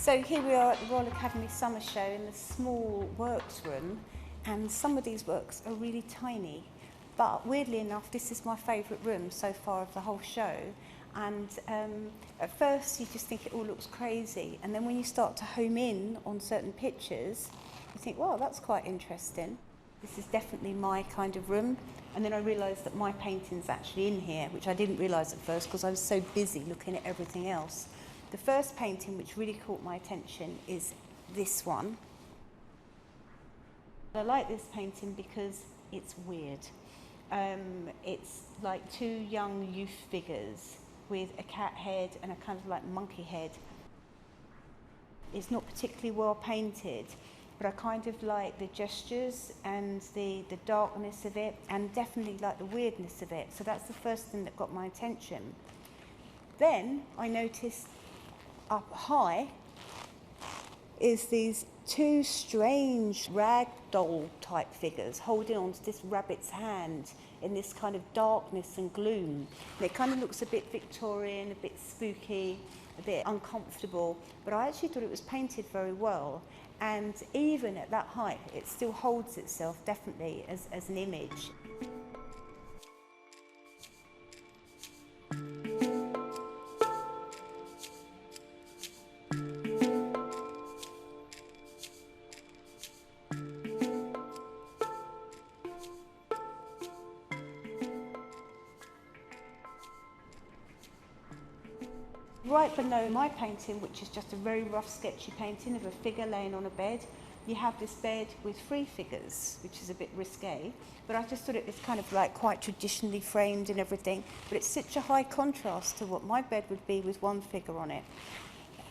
So here we are at the Royal Academy Summer Show in the small works room, and some of these works are really tiny. But weirdly enough, this is my favourite room so far of the whole show. And at first you just think it all looks crazy, and then when you start to home in on certain pictures, you think, wow, that's quite interesting. This is definitely my kind of room. And then I realised that my painting's actually in here, which I didn't realise at first because I was so busy looking at everything else. The first painting which really caught my attention is this one. I like this painting because it's weird. It's like two young youth figures with a cat head and a kind of like monkey head. It's not particularly well painted, but I kind of like the gestures and the darkness of it, and definitely like the weirdness of it. So that's the first thing that got my attention. Then I noticed up high is these two strange ragdoll type figures holding on to this rabbit's hand in this kind of darkness and gloom. And it kind of looks a bit Victorian, a bit spooky, a bit uncomfortable, but I actually thought it was painted very well, and even at that height it still holds itself definitely as an image. Right below my painting, which is just a very rough sketchy painting of a figure laying on a bed, you have this bed with three figures, which is a bit risque, but I just thought it was kind of like quite traditionally framed and everything, but it's such a high contrast to what my bed would be with one figure on it.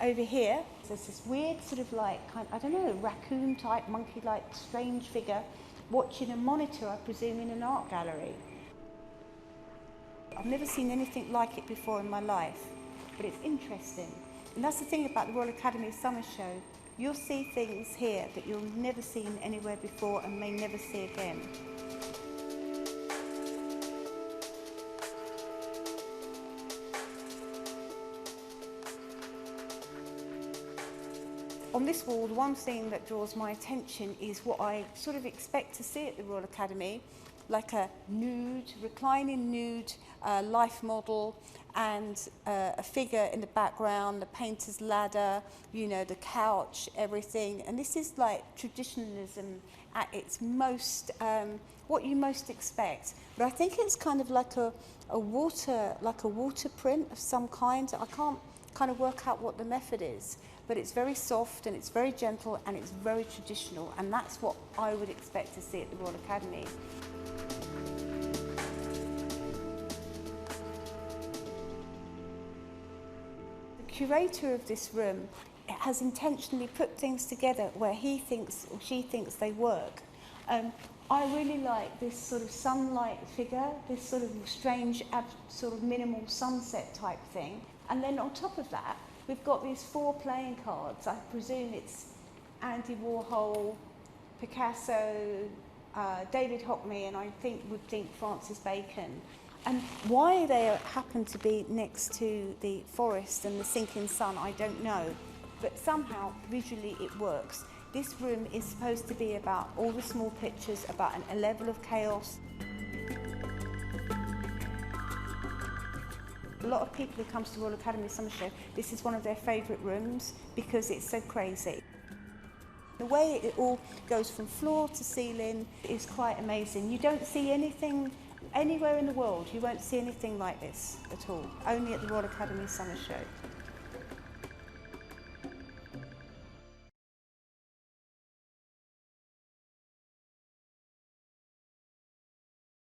Over here, there's this weird sort of like, I don't know, raccoon type, monkey like strange figure watching a monitor, I presume, in an art gallery. I've never seen anything like it before in my life, but it's interesting. And that's the thing about the Royal Academy Summer Show. You'll see things here that you've never seen anywhere before and may never see again. On this wall, the one thing that draws my attention is what I sort of expect to see at the Royal Academy, like a nude, reclining nude life model, and a figure in the background, the painter's ladder, you know, the couch, everything. And this is like traditionalism at its most, what you most expect. But I think it's kind of like a water print of some kind. I can't kind of work out what the method is, but it's very soft and it's very gentle and it's very traditional, and that's what I would expect to see at the Royal Academy. The curator of this room has intentionally put things together where he thinks or she thinks they work. I really like this sort of sunlight figure, this sort of strange, sort of minimal sunset type thing. And then on top of that, we've got these four playing cards. I presume it's Andy Warhol, Picasso, David Hockney, and I would think Francis Bacon. And why they happen to be next to the forest and the sinking sun, I don't know. But somehow, visually, it works. This room is supposed to be about all the small pictures, about a level of chaos. A lot of people who come to the Royal Academy Summer Show, this is one of their favourite rooms because it's so crazy. The way it all goes from floor to ceiling is quite amazing. You don't see anything anywhere in the world, you won't see anything like this at all, only at the Royal Academy Summer Show.